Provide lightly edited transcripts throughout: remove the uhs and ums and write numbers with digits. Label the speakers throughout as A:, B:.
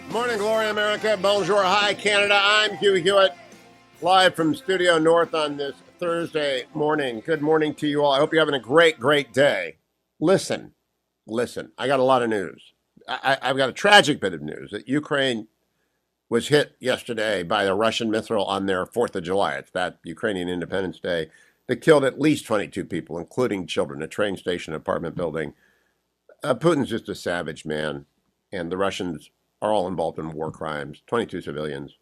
A: Morning, Glory America. Bonjour, hi, Canada. I'm Hugh Hewitt, live from Studio North on this Thursday morning. Good morning to you all. I hope you're having a great, great day. Listen. I got a lot of news. I've got a tragic bit of news that Ukraine was hit yesterday by a Russian missile on their 4th of July. It's that Ukrainian Independence Day that killed at least 22 people, including children, a train station, apartment building. Putin's just a savage man, and the Russians are all involved in war crimes, 22 civilians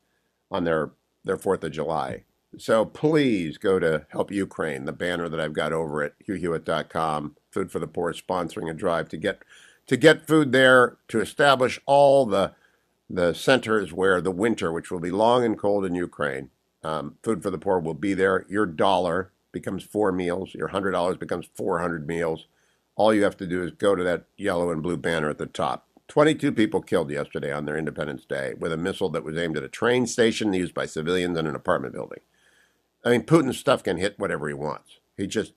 A: on their 4th of July. So please go to Help Ukraine, the banner that I've got over at hughhewitt.com. Food for the Poor is sponsoring a drive to get food there, to establish all the centers where the winter, which will be long and cold in Ukraine, Food for the Poor will be there. Your dollar becomes 4 meals. Your $100 becomes 400 meals. All you have to do is go to that yellow and blue banner at the top. 22 people killed yesterday on their Independence Day with a missile that was aimed at a train station used by civilians in an apartment building. I mean, Putin's stuff can hit whatever he wants. He just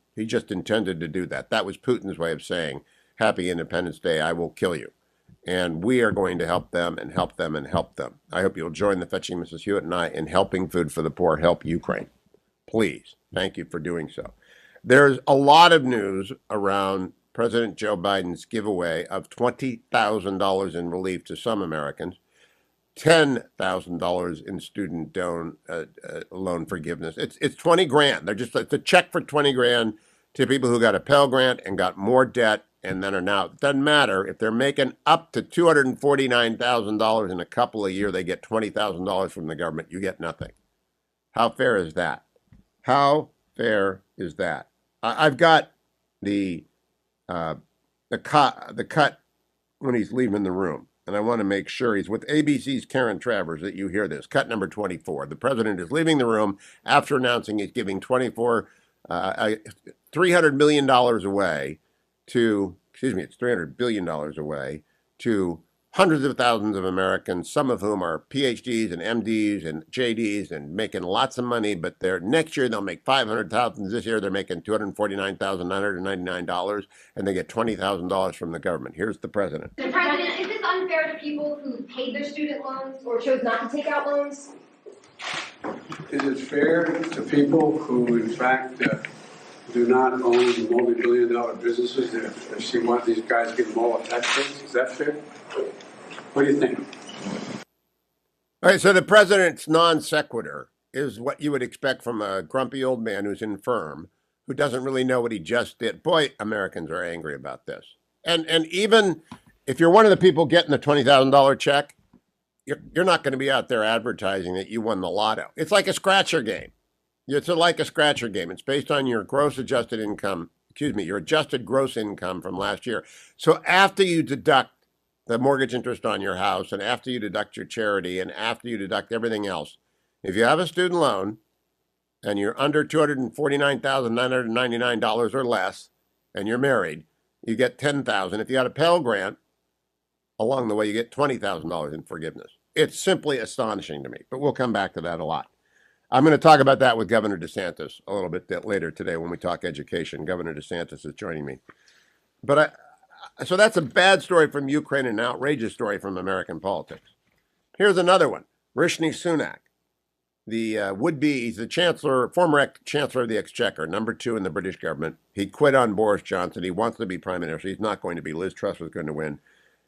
A: intended to do that. That was Putin's way of saying, Happy Independence Day, I will kill you. And we are going to help them and help them and help them. I hope you'll join the Fetching Mrs. Hewitt and I in helping Food for the Poor help Ukraine. Please. Thank you for doing so. There's a lot of news around President Joe Biden's giveaway of $20,000 in relief to some Americans, $10,000 in student loan forgiveness. It's 20 grand. It's a check for 20 grand to people who got a Pell Grant and got more debt and then are now, it doesn't matter if they're making up to $249,000 in a couple of years, they get $20,000 from the government. You get nothing. How fair is that? How fair is that? I've got the cut when he's leaving the room, and I want to make sure he's with ABC's Karen Travers that you hear this. Cut number 24. The president is leaving the room after announcing he's giving $300 million away to, it's $300 billion away to hundreds of thousands of Americans, some of whom are PhDs and MDs and JDs and making lots of money, but next year they'll make $500,000. This year they're making $249,999, and they get $20,000 from the government. Here's the president.
B: Mr. President, is this unfair to people who paid their student loans or chose not to take out loans?
C: Is it fair to people who, in fact, do not own multi-billion-dollar businesses if she wants these guys to give them all a tax breaks? Is that fair? What do you think?
A: All right, so the president's non sequitur is what you would expect from a grumpy old man who's infirm, who doesn't really know what he just did. Boy, Americans are angry about this. And even if you're one of the people getting the $20,000 check, you're not going to be out there advertising that you won the lotto. It's like a scratcher game. It's like a scratcher game. It's based on your your adjusted gross income from last year. So after you deduct the mortgage interest on your house, and after you deduct your charity, and after you deduct everything else, if you have a student loan and you're under $249,999 or less, and you're married, you get $10,000. If you got a Pell Grant, along the way, you get $20,000 in forgiveness. It's simply astonishing to me, but we'll come back to that a lot. I'm going to talk about that with Governor DeSantis a little bit later today when we talk education. Governor DeSantis is joining me. So that's a bad story from Ukraine and an outrageous story from American politics. Here's another one. Rishi Sunak, he's the chancellor, former chancellor of the Exchequer, number 2 in the British government. He quit on Boris Johnson. He wants to be prime minister. He's not going to be. Liz Truss was going to win.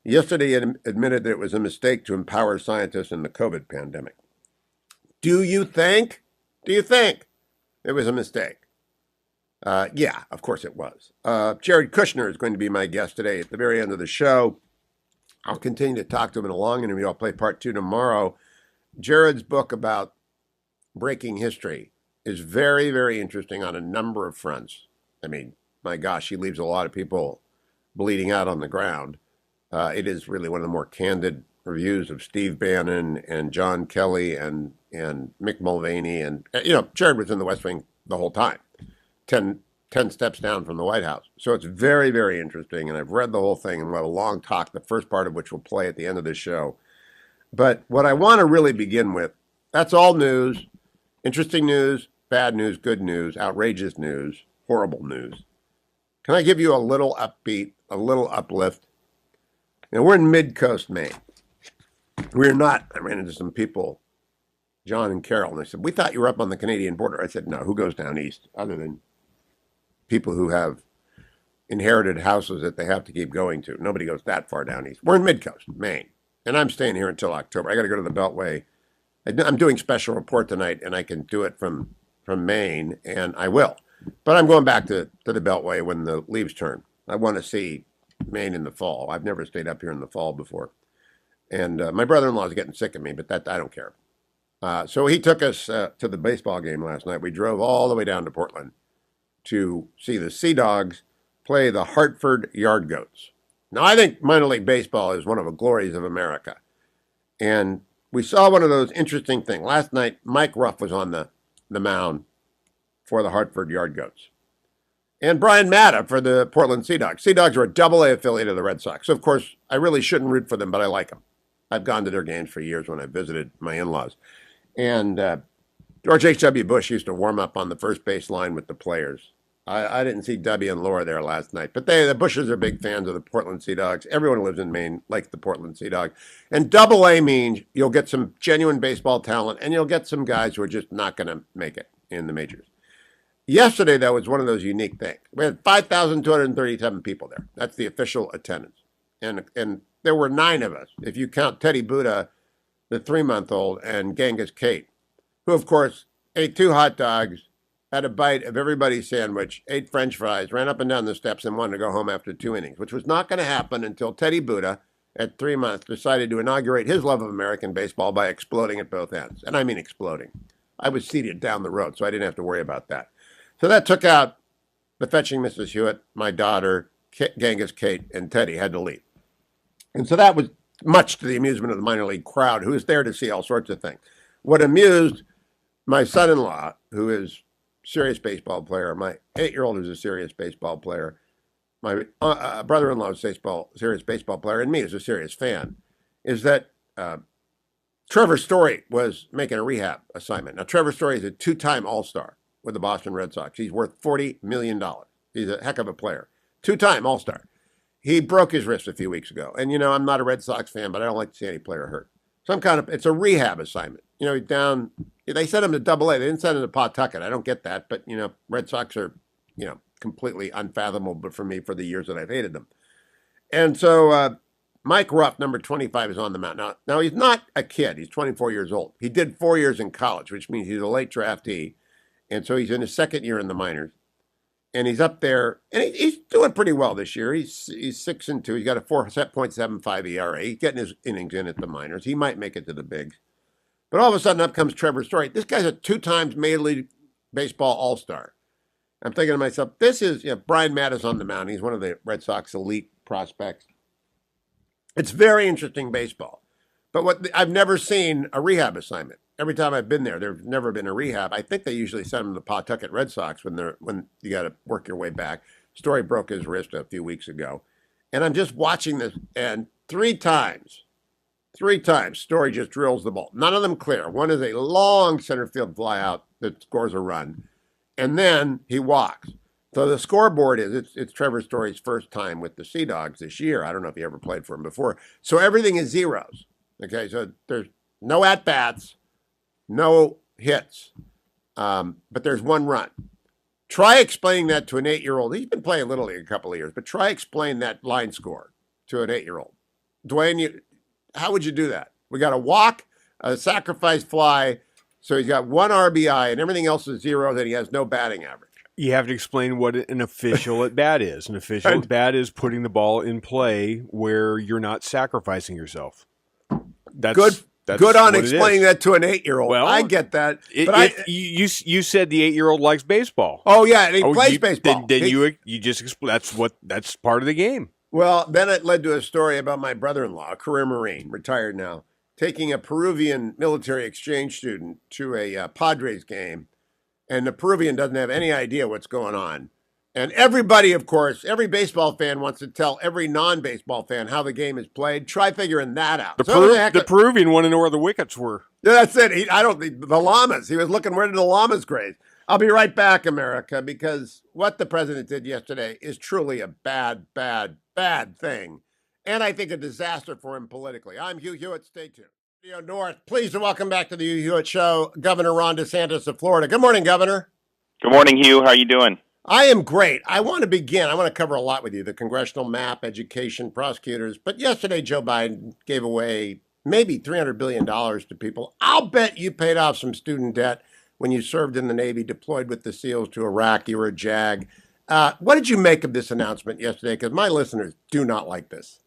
A: Yesterday, he admitted that it was a mistake to empower scientists in the COVID pandemic. Do you think it was a mistake? Yeah, of course it was. Jared Kushner is going to be my guest today at the very end of the show. I'll continue to talk to him in a long interview. I'll play part 2 tomorrow. Jared's book about breaking history is very, very interesting on a number of fronts. I mean, my gosh, he leaves a lot of people bleeding out on the ground. It is really one of the more candid reviews of Steve Bannon and John Kelly and Mick Mulvaney. And, Jared was in the West Wing the whole time. 10 steps down from the White House. So it's very, very interesting, and I've read the whole thing, and we'll have a long talk, the first part of which we'll play at the end of this show. But what I want to really begin with, that's all news, interesting news, bad news, good news, outrageous news, horrible news. Can I give you a little upbeat, a little uplift? We're in Mid-Coast, Maine. We're not. I ran into some people, John and Carol, and they said, "We thought you were up on the Canadian border." I said, "No, who goes down east other than people who have inherited houses that they have to keep going to? Nobody goes that far down east. We're in Midcoast, Maine, and I'm staying here until October. I got to go to the Beltway. I'm doing special report tonight, and I can do it from Maine, and I will. But I'm going back to the Beltway when the leaves turn. I want to see Maine in the fall. I've never stayed up here in the fall before. And my brother-in-law is getting sick of me, but that I don't care. So he took us to the baseball game last night. We drove all the way down to Portland to see the Sea Dogs play the Hartford Yard Goats. Now, I think minor league baseball is one of the glories of America. And we saw one of those interesting things. Last night, Mike Ruff was on the mound for the Hartford Yard Goats. And Brian Matta for the Portland Sea Dogs. Sea Dogs are a Double-A affiliate of the Red Sox. So, of course, I really shouldn't root for them, but I like them. I've gone to their games for years when I visited my in-laws. And George H.W. Bush used to warm up on the first base line with the players. I didn't see Debbie and Laura there last night, but the Bushes are big fans of the Portland Sea Dogs. Everyone who lives in Maine likes the Portland Sea Dogs. And Double-A means you'll get some genuine baseball talent, and you'll get some guys who are just not going to make it in the majors. Yesterday, that was one of those unique things. We had 5,237 people there. That's the official attendance. And there were 9 of us, if you count Teddy Buddha, the 3-month-old, and Genghis Kate, who, of course, ate 2 hot dogs, had a bite of everybody's sandwich, ate French fries, ran up and down the steps, and wanted to go home after 2 innings, which was not going to happen until Teddy Buddha, at 3 months, decided to inaugurate his love of American baseball by exploding at both ends. And I mean exploding. I was seated down the road, so I didn't have to worry about that. So that took out the fetching Mrs. Hewitt, my daughter, Genghis Kate, and Teddy had to leave. And so that was much to the amusement of the minor league crowd, who was there to see all sorts of things. What amused my son-in-law, who is a serious baseball player, my 8-year-old is a serious baseball player, my brother-in-law is a serious baseball player, and me as a serious fan, is that Trevor Story was making a rehab assignment. Now, Trevor Story is a 2-time All-Star with the Boston Red Sox. He's worth $40 million. He's a heck of a player. 2-time All-Star. He broke his wrist a few weeks ago. And, I'm not a Red Sox fan, but I don't like to see any player hurt. It's a rehab assignment. He's down, they sent him to Double-A. They didn't send him to Pawtucket. I don't get that. But, Red Sox are, completely unfathomable for me for the years that I've hated them. And so Mike Ruff, number 25, is on the mound. Now, he's not a kid. He's 24 years old. He did 4 years in college, which means he's a late draftee. And so he's in his second year in the minors. And he's up there, and he's doing pretty well this year. He's 6-2. He's got a 4.75 ERA. He's getting his innings in at the minors. He might make it to the bigs. But all of a sudden, up comes Trevor Story. This guy's a 2-time Major League Baseball All-Star. I'm thinking to myself, this is, Brian Matta's on the mound. He's one of the Red Sox elite prospects. It's very interesting baseball. But I've never seen a rehab assignment. Every time I've been there, there's never been a rehab. I think they usually send them to the Pawtucket Red Sox when you got to work your way back. Story broke his wrist a few weeks ago. And I'm just watching this, and 3 times, Story just drills the ball. None of them clear. One is a long center field fly out that scores a run. And then he walks. So the scoreboard is, it's Trevor Story's first time with the Sea Dogs this year. I don't know if he ever played for him before. So everything is zeros. Okay, so there's no at-bats. No hits, but there's 1 run. Try explaining that to an 8-year-old. He's been playing Little League a couple of years, but try explain that line score to an 8-year-old. Dwayne, how would you do that? We got a walk, a sacrifice fly, so he's got 1 RBI, and everything else is 0, then he has no batting average.
D: You have to explain what an official at bat is. An official at bat is putting the ball in play where you're not sacrificing yourself. That's
A: Good on explaining that to an 8-year-old. Well, I get that.
D: But you said the 8-year-old likes baseball.
A: Oh yeah, and he plays baseball.
D: Then you just that's part of the game.
A: Well, then it led to a story about my brother-in-law, a career Marine, retired now, taking a Peruvian military exchange student to a Padres game, and the Peruvian doesn't have any idea what's going on. And everybody, of course, every baseball fan wants to tell every non-baseball fan how the game is played. Try figuring that out.
D: The Peruvian wanted to know where the wickets were.
A: Yeah, that's it. The llamas. He was looking, where did the llamas graze? I'll be right back, America, because what the president did yesterday is truly a bad, bad, bad thing. And I think a disaster for him politically. I'm Hugh Hewitt. Stay tuned. North, pleased to welcome back to the Hugh Show, Governor Ron DeSantis of Florida. Good morning, Governor.
E: Good morning, Hugh. How are you doing?
A: I am great. I want to cover a lot with you, the congressional map, education, prosecutors. But yesterday, Joe Biden gave away maybe $300 billion to people. I'll bet you paid off some student debt when you served in the Navy, deployed with the SEALs to Iraq. You were a JAG. What did you make of this announcement yesterday? Because my listeners do not like this.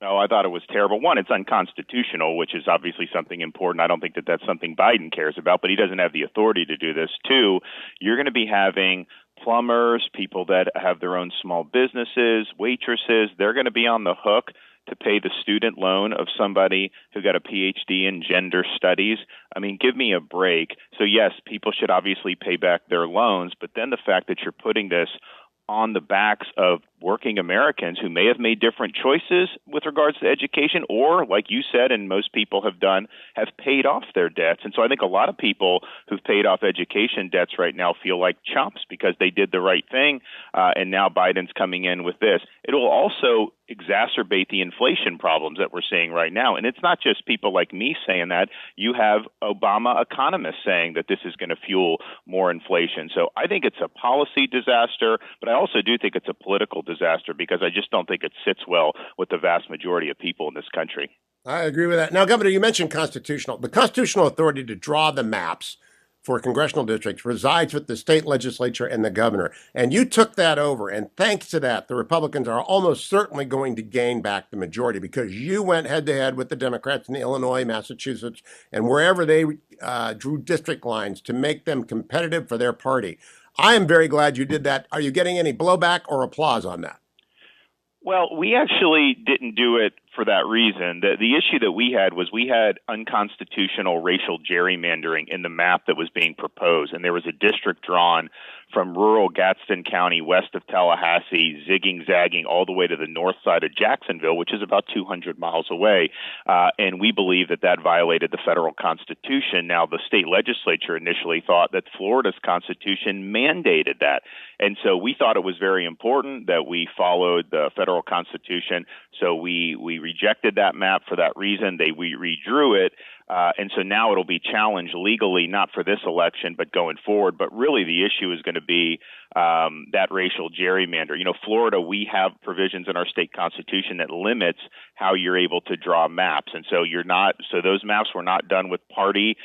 E: No, I thought it was terrible. One, it's unconstitutional, which is obviously something important. I don't think that that's something Biden cares about, but he doesn't have the authority to do this. Two, you're going to be having plumbers, people that have their own small businesses, waitresses. They're going to be on the hook to pay the student loan of somebody who got a PhD in gender studies. I mean, give me a break. So, yes, people should obviously pay back their loans, but then the fact that you're putting this on the backs of working Americans who may have made different choices with regards to education or, like you said, and most people have done, have paid off their debts. And so I think a lot of people who've paid off education debts right now feel like chumps because they did the right thing, and now Biden's coming in with this. It will also exacerbate the inflation problems that we're seeing right now. And it's not just people like me saying that. You have Obama economists saying that this is going to fuel more inflation. So I think it's a policy disaster, but I also do think it's a political disaster because I just don't think it sits well with the vast majority of people in this country.
A: I agree with that. Now, Governor, you mentioned constitutional. The constitutional authority to draw the maps for congressional districts resides with the state legislature and the governor. And you took that over. And thanks to that, the Republicans are almost certainly going to gain back the majority because you went head to head with the Democrats in Illinois, Massachusetts, and wherever they drew district lines to make them competitive for their party. I am very glad you did that. Are you getting any blowback or applause on that?
E: Well, we actually didn't do it for that reason. The issue that we had unconstitutional racial gerrymandering in the map that was being proposed. And there was a district drawn from rural Gadsden County west of Tallahassee, zigging-zagging all the way to the north side of Jacksonville, which is about 200 miles away. And we believe that that violated the federal constitution. Now, the state legislature initially thought that Florida's constitution mandated that. And so we thought it was very important that we followed the federal constitution. So we rejected that map for that reason. We redrew it. And so now it'll be challenged legally, not for this election, but going forward. But really the issue is going to be that racial gerrymander. You know, Florida, we have provisions in our state constitution that limits how you're able to draw maps. And so those maps were not done with party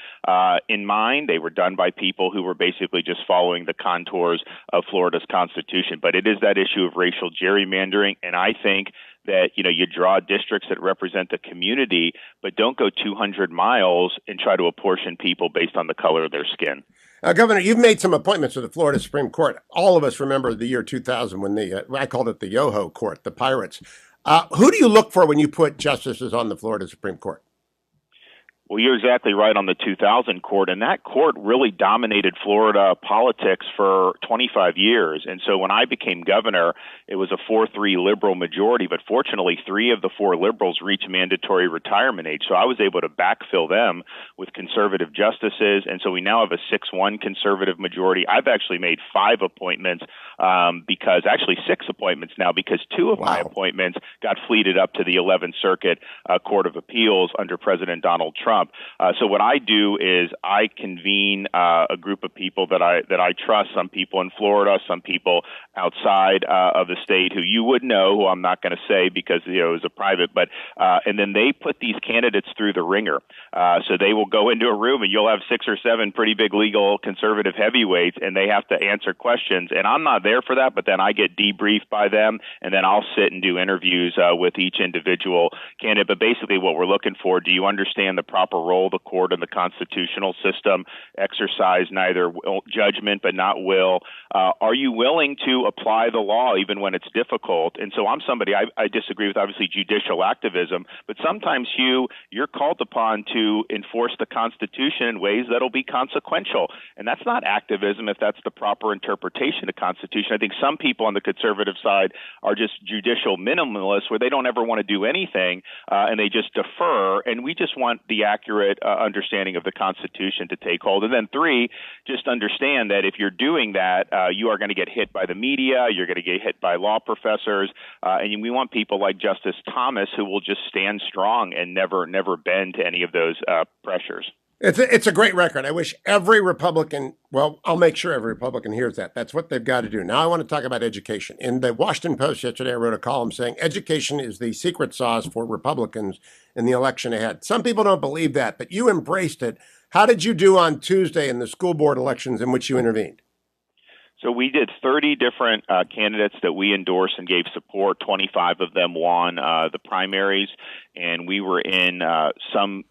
E: in mind. They were done by people who were basically just following the contours of Florida's constitution. But it is that issue of racial gerrymandering. And I think that, you know, you draw districts that represent the community, but don't go 200 miles and try to apportion people based on the color of their skin.
A: Governor, you've made some appointments to the Florida Supreme Court. All of us remember the year 2000 when I called it the Yoho Court, the pirates. Who do you look for when you put justices on the Florida Supreme Court?
E: Well, you're exactly right on the 2000 court, and that court really dominated Florida politics for 25 years. And so when I became governor, it was a 4-3 liberal majority, but fortunately 3 of the 4 liberals reached mandatory retirement age. So I was able to backfill them with conservative justices, and so we now have a 6-1 conservative majority. I've actually made 5 appointments because 6 appointments now because 2 of my appointments got fleeted up to the 11th Circuit Court of Appeals under President Donald Trump. So what I do is I convene a group of people that I trust, some people in Florida, some people outside of the state who you would know, who I'm not going to say because, you know, it was a private, but and then they put these candidates through the ringer. So they will go into a room and you'll have 6 or 7 pretty big legal conservative heavyweights and they have to answer questions. And I'm not there for that, but then I get debriefed by them and then I'll sit and do interviews with each individual candidate. But basically what we're looking for, do you understand the proper role of the court in the constitutional system, exercise neither judgment but not will? Are you willing to apply the law even when it's difficult? And so I'm somebody, I disagree with obviously judicial activism, but sometimes, Hugh, you're called upon to enforce the Constitution in ways that'll be consequential. And that's not activism if that's the proper interpretation of the Constitution. I think some people on the conservative side are just judicial minimalists where they don't ever want to do anything and they just defer. And we just want the accurate understanding of the Constitution to take hold. And then 3, just understand that if you're doing that, you are going to get hit by the media, you're going to get hit by law professors, and we want people like Justice Thomas who will just stand strong and never bend to any of those pressures.
A: It's a great record. I wish every Republican, well, I'll make sure every Republican hears that. That's what they've got to do. Now I want to talk about education. In the Washington Post yesterday, I wrote a column saying education is the secret sauce for Republicans in the election ahead. Some people don't believe that, but you embraced it. How did you do on Tuesday in the school board elections in which you intervened?
E: So we did 30 different candidates that we endorsed and gave support. 25 of them won the primaries, and we were in some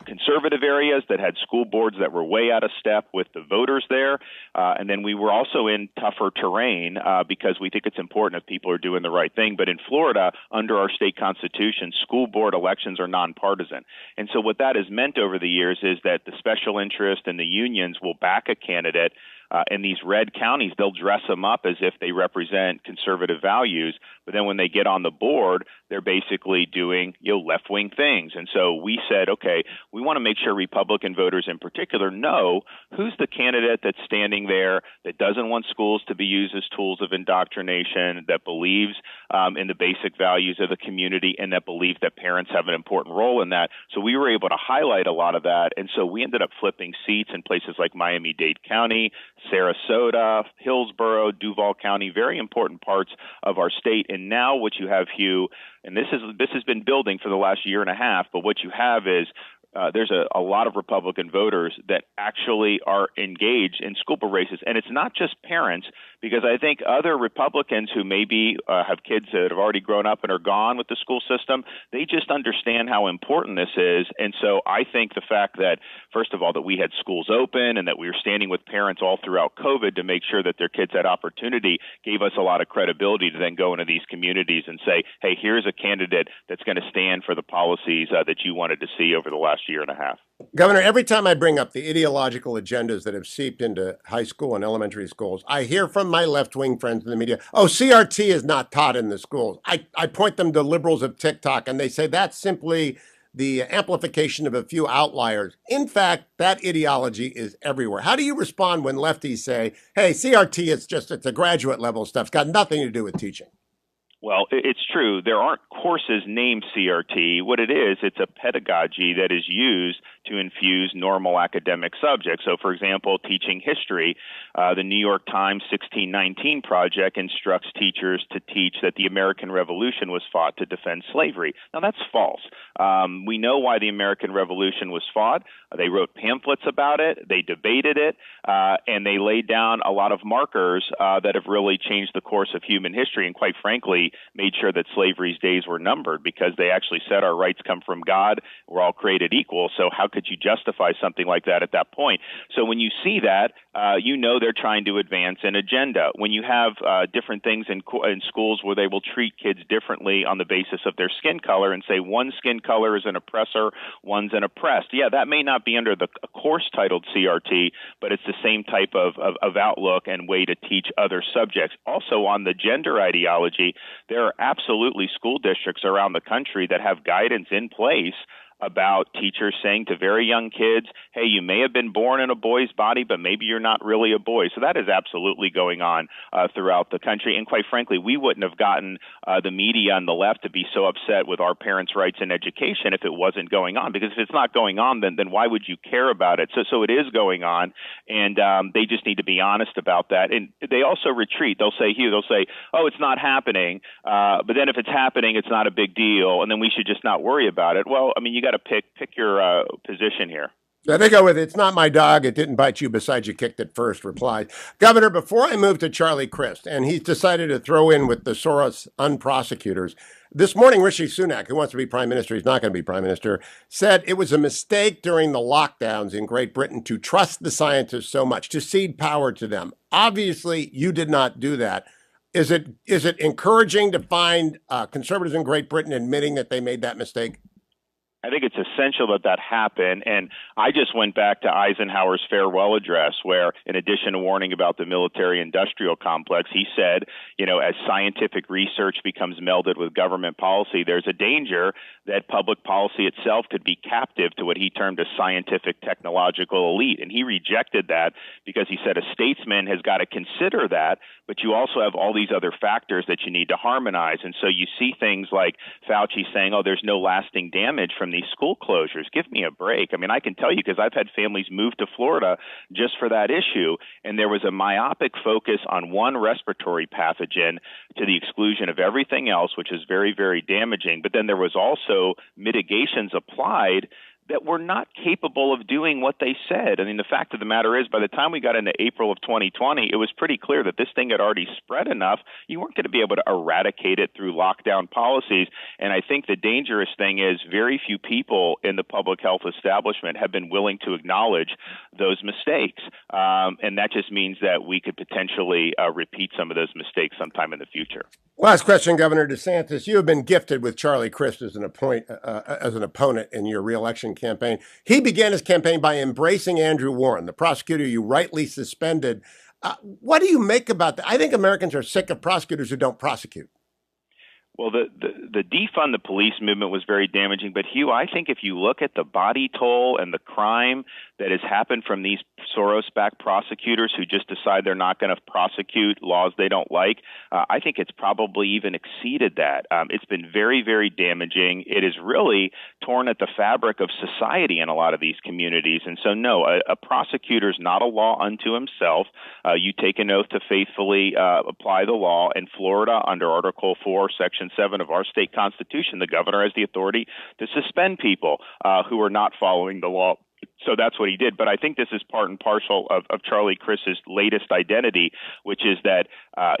E: conservative areas that had school boards that were way out of step with the voters there. And then we were also in tougher terrain because we think it's important if people are doing the right thing. But in Florida, under our state constitution, school board elections are nonpartisan. And so what that has meant over the years is that the special interest and the unions will back a candidate. In these red counties, they'll dress them up as if they represent conservative values. But then when they get on the board, they're basically doing left-wing things. And so we said, okay, we want to make sure Republican voters in particular know who's the candidate that's standing there that doesn't want schools to be used as tools of indoctrination, that believes in the basic values of the community, and that believes that parents have an important role in that. So we were able to highlight a lot of that. And so we ended up flipping seats in places like Miami-Dade County, Sarasota, Hillsborough, Duval County, very important parts of our state. And now what you have, Hugh, and this has been building for the last year and a half, but what you have is there's a lot of Republican voters that actually are engaged in school board races. And it's not just parents, because I think other Republicans who maybe have kids that have already grown up and are gone with the school system, they just understand how important this is. And so I think the fact that, first of all, that we had schools open and that we were standing with parents all throughout COVID to make sure that their kids had opportunity gave us a lot of credibility to then go into these communities and say, hey, here's a candidate that's going to stand for the policies that you wanted to see over the last year and a half.
A: Governor, every time I bring up the ideological agendas that have seeped into high school and elementary schools, I hear from my left-wing friends in the media, oh, CRT is not taught in the schools. I point them to liberals of TikTok, and they say that's simply the amplification of a few outliers. In fact, that ideology is everywhere. How do you respond when lefties say, hey, CRT, it's a graduate level stuff. It's got nothing to do with teaching?
E: Well, it's true. There aren't courses named CRT. What it is, it's a pedagogy that is used to infuse normal academic subjects. So, for example, teaching history, the New York Times 1619 Project instructs teachers to teach that the American Revolution was fought to defend slavery. Now, that's false. We know why the American Revolution was fought. They wrote pamphlets about it, they debated it, and they laid down a lot of markers that have really changed the course of human history and, quite frankly, made sure that slavery's days were numbered, because they actually said our rights come from God. We're all created equal. So how could you justify something like that at that point? So when you see that, you know they're trying to advance an agenda. When you have different things in schools where they will treat kids differently on the basis of their skin color and say one skin color is an oppressor, one's an oppressed. Yeah, that may not be under the course titled CRT, but it's the same type of outlook and way to teach other subjects. Also on the gender ideology, there are absolutely school districts around the country that have guidance in place about teachers saying to very young kids, hey, you may have been born in a boy's body, but maybe you're not really a boy. So that is absolutely going on throughout the country. And quite frankly, we wouldn't have gotten the media on the left to be so upset with our parents' rights in education if it wasn't going on. Because if it's not going on, then why would you care about it? So it is going on, and they just need to be honest about that. And they also retreat. They'll say, Hugh, oh, it's not happening. But then if it's happening, it's not a big deal, and then we should just not worry about it. Well, I mean, you got to pick your position here.
A: Yeah, they go with it's not my dog, it didn't bite you, besides you kicked it first, replied. Governor, before I move to Charlie Crist, and he's decided to throw in with the Soros unprosecutors, this morning Rishi Sunak, who wants to be prime minister, he's not going to be prime minister, said it was a mistake during the lockdowns in Great Britain to trust the scientists so much, to cede power to them. Obviously, you did not do that. Is it encouraging to find conservatives in Great Britain admitting that they made that mistake?
E: I think it's essential that that happen. And I just went back to Eisenhower's farewell address, where in addition to warning about the military-industrial complex, he said, as scientific research becomes melded with government policy, there's a danger that public policy itself could be captive to what he termed a scientific technological elite. And he rejected that because he said a statesman has got to consider that, but you also have all these other factors that you need to harmonize. And so you see things like Fauci saying, there's no lasting damage from these school closures. Give me a break. I mean, I can tell you because I've had families move to Florida just for that issue, and there was a myopic focus on one respiratory pathogen to the exclusion of everything else, which is very, very damaging. But then there was also mitigations applied that were not capable of doing what they said. I mean, the fact of the matter is, by the time we got into April of 2020, it was pretty clear that this thing had already spread enough. You weren't going to be able to eradicate it through lockdown policies. And I think the dangerous thing is very few people in the public health establishment have been willing to acknowledge those mistakes. And that just means that we could potentially repeat some of those mistakes sometime in the future.
A: Last question, Governor DeSantis. You have been gifted with Charlie Crist as an opponent in your reelection campaign. He began his campaign by embracing Andrew Warren, the prosecutor you rightly suspended. What do you make about that? I think Americans are sick of prosecutors who don't prosecute.
E: Well, the defund the police movement was very damaging. But, Hugh, I think if you look at the body toll and the crime that has happened from these Soros-backed prosecutors who just decide they're not going to prosecute laws they don't like, I think it's probably even exceeded that. It's been very, very damaging. It has really torn at the fabric of society in a lot of these communities. And so, no, a prosecutor is not a law unto himself. You take an oath to faithfully apply the law. In Florida, under Article 4, Section 7 of our state constitution, the governor has the authority to suspend people who are not following the law. So that's what he did. But I think this is part and parcel of Charlie Crist's latest identity, which is that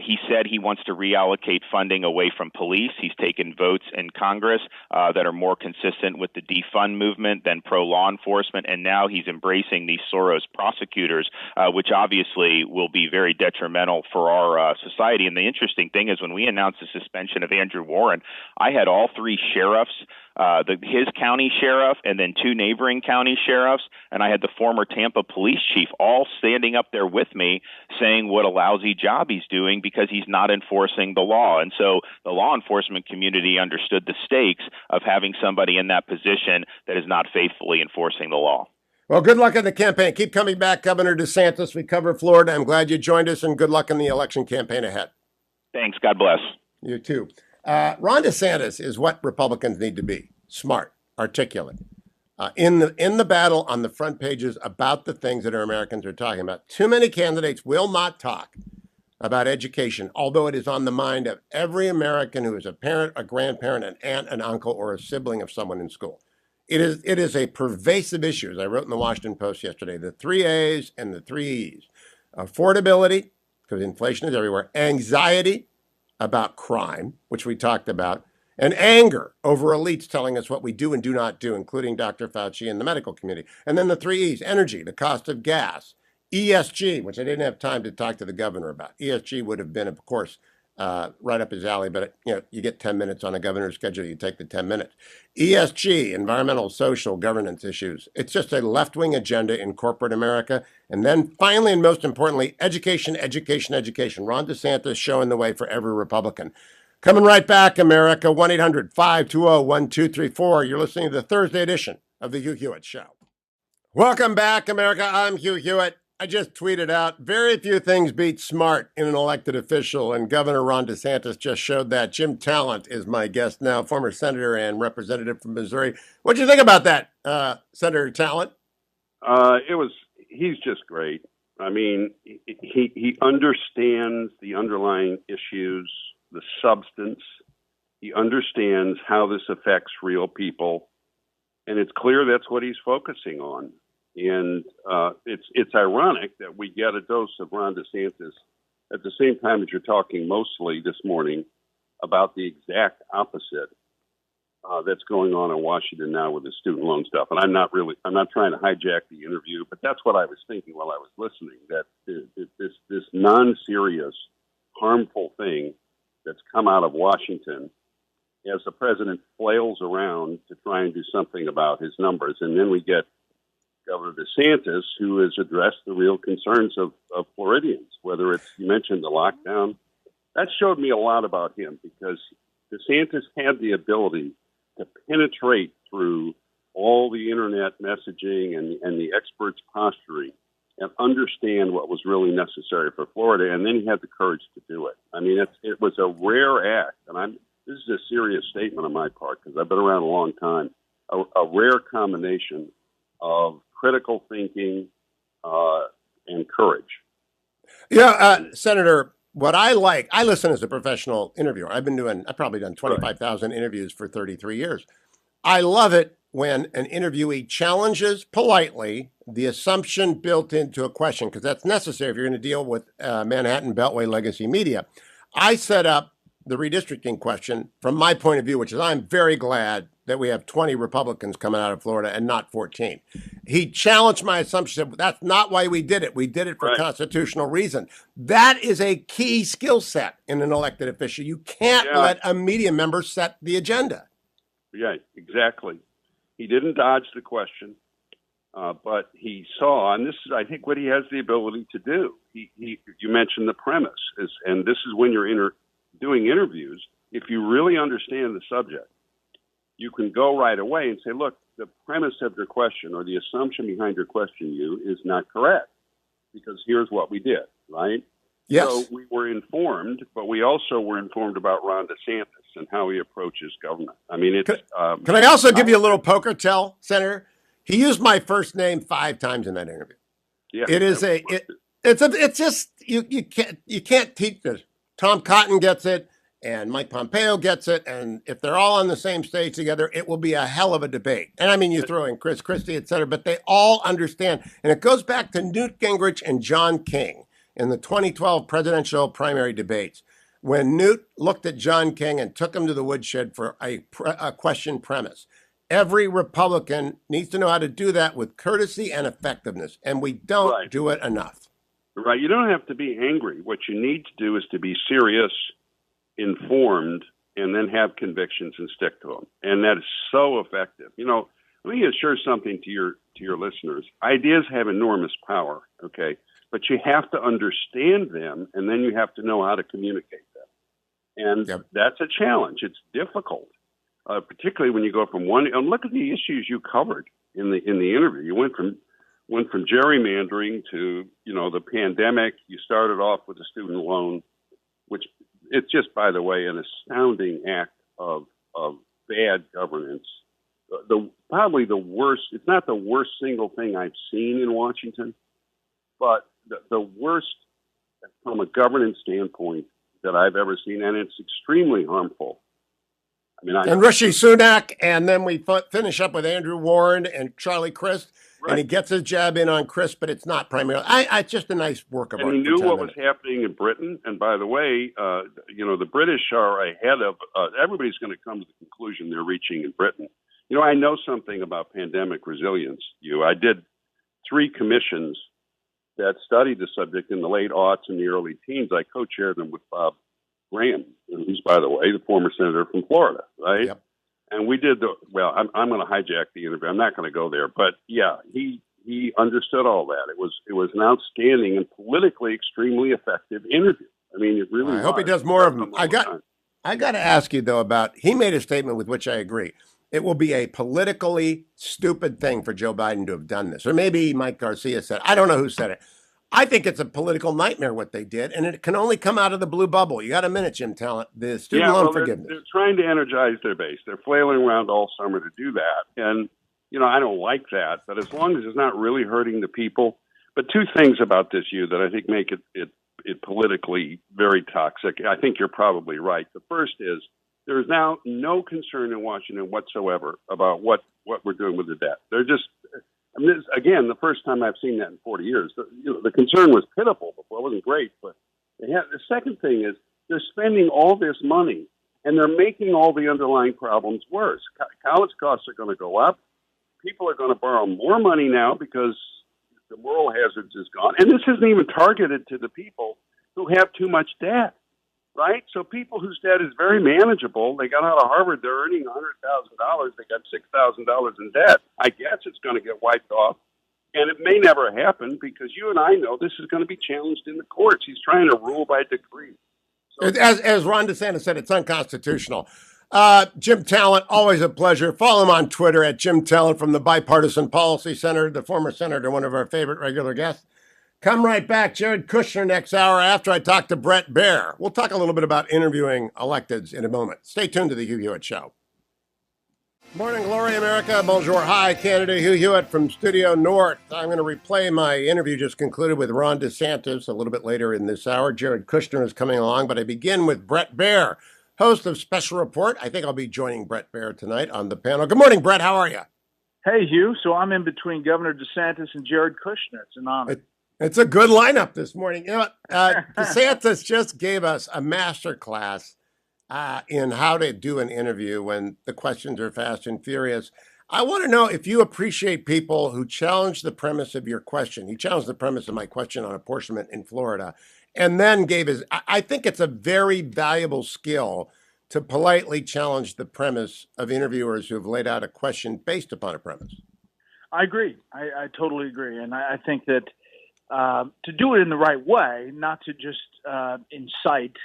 E: he said he wants to reallocate funding away from police. He's taken votes in Congress that are more consistent with the defund movement than pro-law enforcement. And now he's embracing these Soros prosecutors, which obviously will be very detrimental for our society. And the interesting thing is when we announced the suspension of Andrew Warren, I had all three sheriffs, his county sheriff, and then two neighboring county sheriffs, and I had the former Tampa police chief all standing up there with me saying what a lousy job he's doing because he's not enforcing the law. And so the law enforcement community understood the stakes of having somebody in that position that is not faithfully enforcing the law.
A: Well, good luck in the campaign. Keep coming back, Governor DeSantis. We cover Florida. I'm glad you joined us, and good luck in the election campaign ahead.
E: Thanks. God bless.
A: You too. Ron DeSantis is what Republicans need to be: smart, articulate. In the battle on the front pages about the things that our Americans are talking about. Too many candidates will not talk about education, although it is on the mind of every American who is a parent, a grandparent, an aunt, an uncle, or a sibling of someone in school. It is a pervasive issue, as I wrote in the Washington Post yesterday, the 3 A's and the 3 E's. Affordability, because inflation is everywhere. Anxiety about crime, which we talked about. And anger over elites telling us what we do and do not do, including Dr. Fauci and the medical community. And then the 3 E's: energy, the cost of gas, ESG, which I didn't have time to talk to the governor about. ESG would have been, of course, right up his alley, but you get 10 minutes on a governor's schedule, you take the 10 minutes. ESG, environmental, social, governance issues. It's just a left-wing agenda in corporate America. And then finally, and most importantly, education, education, education. Ron DeSantis showing the way for every Republican. Coming right back, America, 1-800-520-1234. You're listening to the Thursday edition of the Hugh Hewitt Show. Welcome back, America. I'm Hugh Hewitt. I just tweeted out, very few things beat smart in an elected official, and Governor Ron DeSantis just showed that. Jim Talent is my guest now, former senator and representative from Missouri. What do you think about that, Senator Talent?
F: He's just great. I mean, he understands the underlying issues, the substance. He understands how this affects real people, and it's clear that's what he's focusing on. And it's ironic that we get a dose of Ron DeSantis at the same time that you're talking mostly this morning about the exact opposite that's going on in Washington now with the student loan stuff. And I'm not trying to hijack the interview, but that's what I was thinking while I was listening, that this non-serious, harmful thing that's come out of Washington as the president flails around to try and do something about his numbers. And then we get Governor DeSantis, who has addressed the real concerns of Floridians, whether it's, you mentioned the lockdown. That showed me a lot about him, because DeSantis had the ability to penetrate through all the internet messaging and the experts posturing and understand what was really necessary for Florida. And then he had the courage to do it. I mean, it was a rare act. And this is a serious statement on my part, because I've been around a long time, a rare combination of critical thinking and courage.
A: Yeah, Senator, what I listen as a professional interviewer. I've probably done 25,000 interviews for 33 years. I love it when an interviewee challenges politely the assumption built into a question, because that's necessary if you're going to deal with Manhattan Beltway legacy media. I set up the redistricting question from my point of view, which is I'm very glad that we have 20 Republicans coming out of Florida and not 14. He challenged my assumption. That's not why we did it. We did it for constitutional reason. That is a key skill set in an elected official. You can't let a media member set the agenda.
F: Yeah, exactly. He didn't dodge the question, but he saw, and this is, I think, what he has the ability to do. You mentioned the premise, and this is when you're doing interviews. If you really understand the subject, you can go right away and say, look, the premise of your question or the assumption behind your question, is not correct, because here's what we did, right?
A: Yes.
F: So we were informed, but we also were informed about Ron DeSantis and how he approaches government. I mean, it's...
A: Can I also give you a little poker tell, Senator? He used my first name 5 times in that interview. Yeah, it's just, you can't teach this. Tom Cotton gets it, and Mike Pompeo gets it, and if they're all on the same stage together, it will be a hell of a debate. And I mean, you throw in Chris Christie, et cetera, but they all understand. And it goes back to Newt Gingrich and John King in the 2012 presidential primary debates, when Newt looked at John King and took him to the woodshed for a question premise. Every Republican needs to know how to do that with courtesy and effectiveness, and we don't do it enough.
F: Right. You don't have to be angry. What you need to do is to be serious, informed, and then have convictions and stick to them. And that is so effective. You know, let me assure something to your listeners. Ideas have enormous power, okay? But you have to understand them, and then you have to know how to communicate them. And that's a challenge. It's difficult, particularly when you go from one. And look at the issues you covered in the interview. You went from gerrymandering to the pandemic. You started off with a student loan, which it's just, by the way, an astounding act of bad governance. Probably the worst. It's not the worst single thing I've seen in Washington, but the worst from a governance standpoint that I've ever seen, and it's extremely harmful. I mean,
A: and Rishi Sunak, and then we finish up with Andrew Warren and Charlie Crist, and he gets his jab in on Crist, but it's not primarily. It's just a nice work of art.
F: And he knew what was happening in Britain. And by the way, the British are ahead of. Everybody's going to come to the conclusion they're reaching in Britain. I know something about pandemic resilience. I did 3 commissions that studied the subject in the late aughts and the early teens. I co-chaired them with Bob Graham, who's, by the way, the former senator from Florida, right?
A: Yep.
F: And we did I'm going to hijack the interview. I'm not going to go there, but yeah, he understood all that. It was an outstanding and politically extremely effective interview. I mean, it really.
A: I hope he does more of them. I got to ask you though about. He made a statement with which I agree. It will be a politically stupid thing for Joe Biden to have done this. Or maybe Mike Garcia said, I don't know who said it. I think it's a political nightmare what they did, and it can only come out of the blue bubble. You got a minute, Jim Talent. The student loan forgiveness.
F: They're trying to energize their base. They're flailing around all summer to do that. And, I don't like that, but as long as it's not really hurting the people. But 2 things about this, Hugh, that I think make it politically very toxic. I think you're probably right. The first is, there is now no concern in Washington whatsoever about what we're doing with the debt. They're just, again, the first time I've seen that in 40 years. The concern was pitiful before. It wasn't great. But the second thing is they're spending all this money, and they're making all the underlying problems worse. College costs are going to go up. People are going to borrow more money now because the moral hazards is gone. And this isn't even targeted to the people who have too much debt. right? So people whose debt is very manageable, they got out of Harvard, they're earning $100,000, they got $6,000 in debt. I guess it's going to get wiped off. And it may never happen because you and I know this is going to be challenged in the courts. He's trying to rule by decree. So,
A: As Ron DeSantis said, it's unconstitutional. Jim Talent, always a pleasure. Follow him on Twitter at Jim Talent from the Bipartisan Policy Center, the former senator, one of our favorite regular guests. Come right back. Jared Kushner next hour after I talk to Bret Baier. We'll talk a little bit about interviewing electeds in a moment. Stay tuned to the Hugh Hewitt Show. Morning, glory, America. Bonjour. Hi, Canada. Hugh Hewitt from Studio North. I'm going to replay my interview just concluded with Ron DeSantis a little bit later in this hour. Jared Kushner is coming along, but I begin with Bret Baier, host of Special Report. I think I'll be joining Bret Baier tonight on the panel. Good morning, Bret. How are you?
G: Hey, Hugh. So I'm in between Governor DeSantis and Jared Kushner. It's an honor.
A: It's a good lineup this morning. You know, DeSantis just gave us a master class in how to do an interview when the questions are fast and furious. I want to know if you appreciate people who challenge the premise of your question. He challenged the premise of my question on apportionment in Florida and then gave his, I think it's a very valuable skill to politely challenge the premise of interviewers who have laid out a question based upon a premise.
G: I agree. I totally agree. And I think that to do it in the right way, not to just incite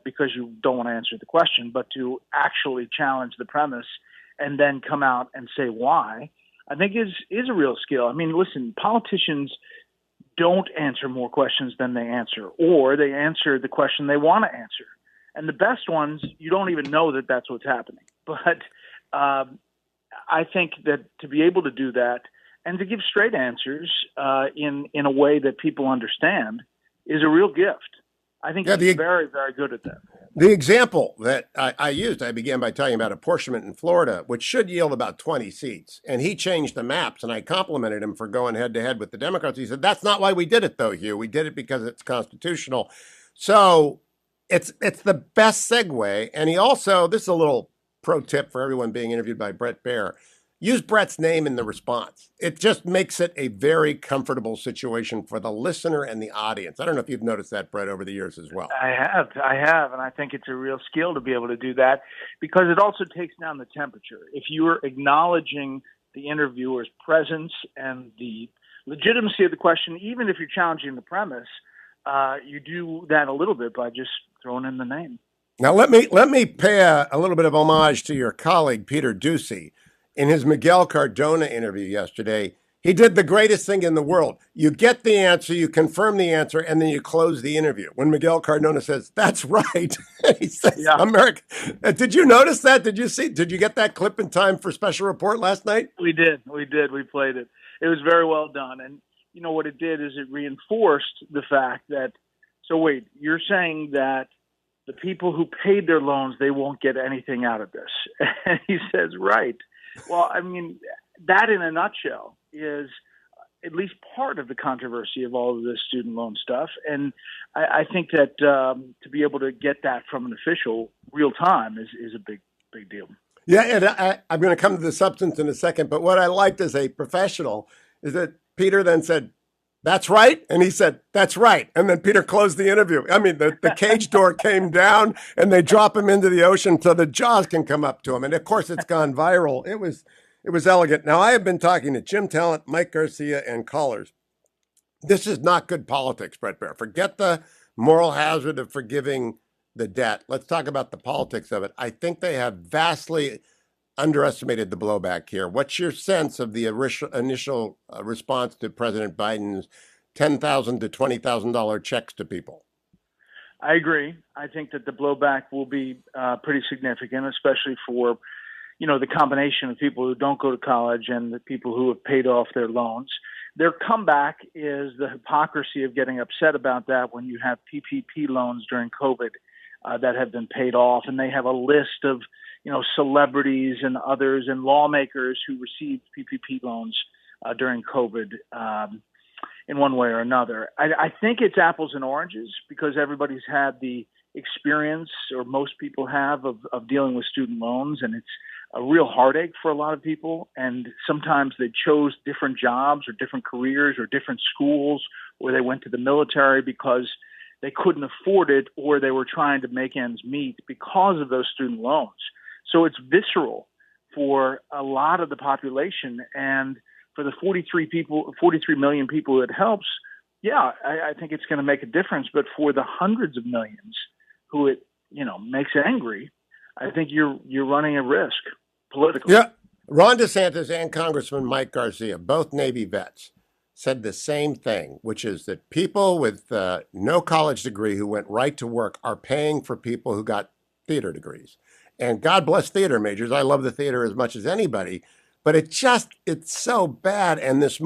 G: because you don't want to answer the question, but to actually challenge the premise and then come out and say why, I think is a real skill. I mean, listen, politicians don't answer more questions than they answer, or they answer the question they want to answer. And the best ones, you don't even know that that's what's happening. But I think that to be able to do that and to give straight answers in a way that people understand is a real gift. I think he's very, very good at that.
A: The example that I used, I began by talking about apportionment in Florida, which should yield about 20 seats. And he changed the maps, and I complimented him for going head-to-head with the Democrats. He said, that's not why we did it, though, Hugh. We did it because it's constitutional. So it's the best segue. And he also, this is a little pro tip for everyone being interviewed by Bret Baier, use Bret's name in the response. It just makes it a very comfortable situation for the listener and the audience. I don't know if you've noticed that, Bret, over the years as well.
G: I have, and I think it's a real skill to be able to do that because it also takes down the temperature. If you are acknowledging the interviewer's presence and the legitimacy of the question, even if you're challenging the premise, you do that a little bit by just throwing in the name.
A: Now, let me pay a little bit of homage to your colleague, Peter Doocy. In his Miguel Cardona interview yesterday, he did the greatest thing in the world. You get the answer, you confirm the answer, and then you close the interview. When Miguel Cardona says, that's right, he says, yeah. America. Did you notice that? Did you get that clip in time for Special Report last night?
G: We did. We played it. It was very well done. And you know what it did is it reinforced the fact that, so wait, you're saying that the people who paid their loans, they won't get anything out of this. And he says, right. Well, I mean, that in a nutshell is at least part of the controversy of all of this student loan stuff. And I think that to be able to get that from an official real time is a big deal.
A: Yeah, and I'm going to come to the substance in a second. But what I liked as a professional is that Peter then said, that's right. And he said, that's right. And then Peter closed the interview. I mean, the cage door came down and they drop him into the ocean so the jaws can come up to him. And of course, it's gone viral. It was elegant. Now, I have been talking to Jim Talent, Mike Garcia, and callers. This is not good politics, Bret Baier. Forget the moral hazard of forgiving the debt. Let's talk about the politics of it. I think they have vastly underestimated the blowback here. What's your sense of the initial response to President Biden's $10,000 to $20,000 checks to people?
G: I agree. I think that the blowback will be pretty significant, especially for, the combination of people who don't go to college and the people who have paid off their loans. Their comeback is the hypocrisy of getting upset about that when you have PPP loans during COVID that have been paid off, and they have a list of celebrities and others and lawmakers who received PPP loans during COVID in one way or another. I think it's apples and oranges because everybody's had the experience, or most people have, of dealing with student loans, and it's a real heartache for a lot of people. And sometimes they chose different jobs or different careers or different schools, or they went to the military because they couldn't afford it or they were trying to make ends meet because of those student loans. So it's visceral for a lot of the population. And for the 43 million people it helps, yeah, I think it's going to make a difference. But for the hundreds of millions who it, makes angry, I think you're running a risk politically.
A: Yeah. Ron DeSantis and Congressman Mike Garcia, both Navy vets, said the same thing, which is that people with no college degree who went right to work are paying for people who got theater degrees. And God bless theater majors. I love the theater as much as anybody, but it's so bad. And as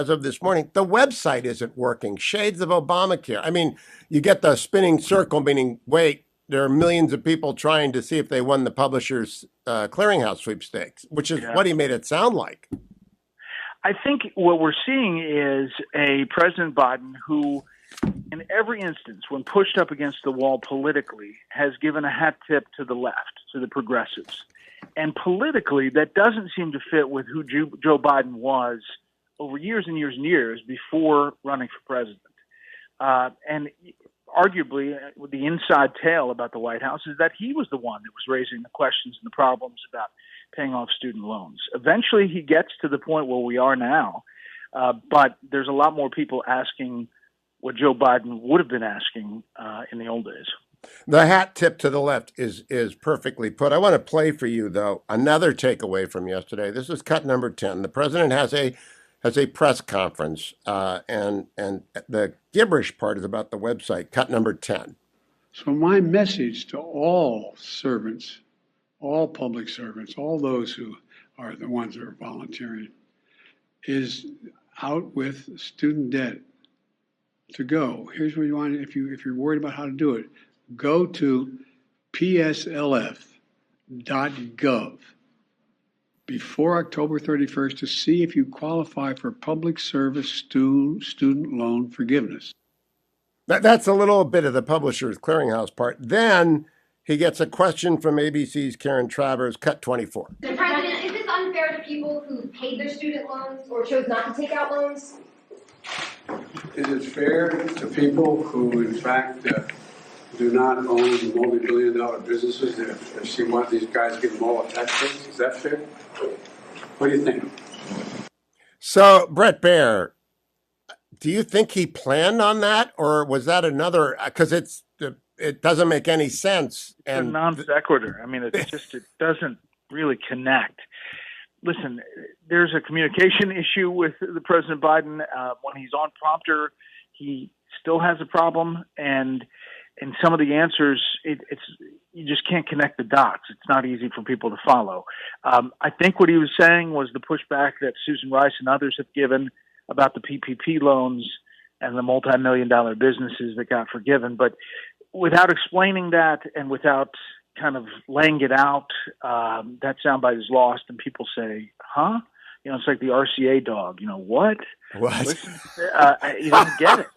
A: of this morning, the website isn't working. Shades of Obamacare. I mean, you get the spinning circle, meaning, wait, there are millions of people trying to see if they won the Publishers Clearinghouse sweepstakes, which is what he made it sound like.
G: I think what we're seeing is a President Biden who, in every instance, when pushed up against the wall politically, has given a hat tip to the left, to the progressives. And politically, that doesn't seem to fit with who Joe Biden was over years and years and years before running for president. And arguably, the inside tale about the White House is that he was the one that was raising the questions and the problems about paying off student loans. Eventually, he gets to the point where we are now, but there's a lot more people asking what Joe Biden would have been asking in the old days.
A: The hat tip to the left is perfectly put. I want to play for you, though, another takeaway from yesterday. This is cut number 10. The president has a press conference, and the gibberish part is about the website, cut number 10.
C: So my message to all servants, all public servants, all those who are the ones that are volunteering, is out with student debt to go. Here's where you want it. If you're worried about how to do it, go to pslf.gov before October 31st to see if you qualify for public service student loan forgiveness.
A: That's a little bit of the Publishers Clearinghouse part. Then he gets a question from ABC's Karen Travers, cut 24.
B: Mr. President, is this unfair to people who paid their student loans or chose not to take out loans?
C: Is it fair to people who, in fact, do not own multi-billion-dollar businesses if she wants these guys to give them all a tax breaks? Is that fair? What do you think?
A: So, Bret Baier, do you think he planned on that, or was that another? Because it doesn't make any sense.
G: And a non sequitur. I mean, it doesn't really connect. Listen, there's a communication issue with the President Biden. When he's on prompter, he still has a problem, and some of the answers, it's you just can't connect the dots. It's not easy for people to follow. I think what he was saying was the pushback that Susan Rice and others have given about the PPP loans and the multi-million-dollar businesses that got forgiven. But without explaining that and without kind of laying it out, that soundbite is lost, and people say, huh? It's like the RCA dog. What?
A: What?
G: Listen, you don't get it.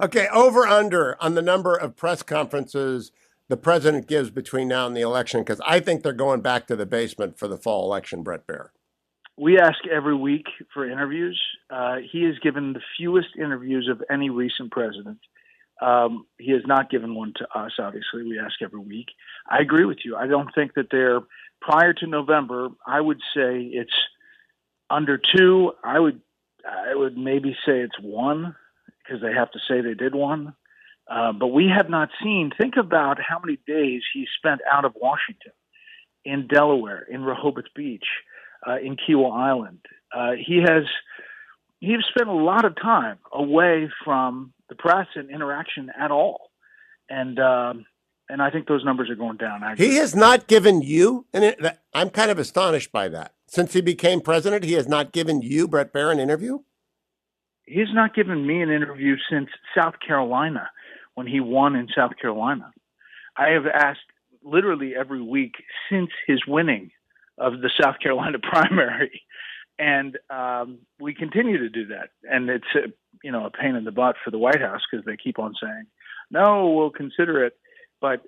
A: Okay, over under on the number of press conferences the president gives between now and the election, because I think they're going back to the basement for the fall election, Bret Baier.
G: We ask every week for interviews. He has given the fewest interviews of any recent president. He has not given one to us, obviously. We ask every week. I agree with you. I don't think that prior to November, I would say it's under 2. I would maybe say it's 1, because they have to say they did 1. But we have not seen, think about how many days he spent out of Washington, in Delaware, in Rehoboth Beach, in Kiawah Island. He has spent a lot of time away from the press and interaction at all. And I think those numbers are going down.
A: He has not given you, and I'm kind of astonished by that. Since he became president, he has not given you, Bret Baier, an interview?
G: He's not given me an interview since South Carolina, when he won in South Carolina. I have asked literally every week since his winning of the South Carolina primary. And we continue to do that. And it's a pain in the butt for the White House, because they keep on saying, no, we'll consider it. But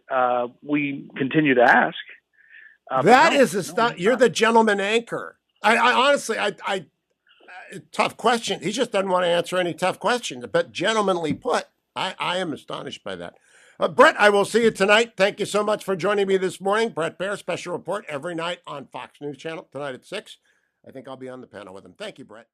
G: we continue to ask.
A: You're the gentleman anchor. I honestly, tough question. He just doesn't want to answer any tough questions, but gentlemanly put. I am astonished by that. Bret, I will see you tonight. Thank you so much for joining me this morning. Bret Baier, special report every night on Fox News Channel, tonight at 6. I think I'll be on the panel with him. Thank you, Bret.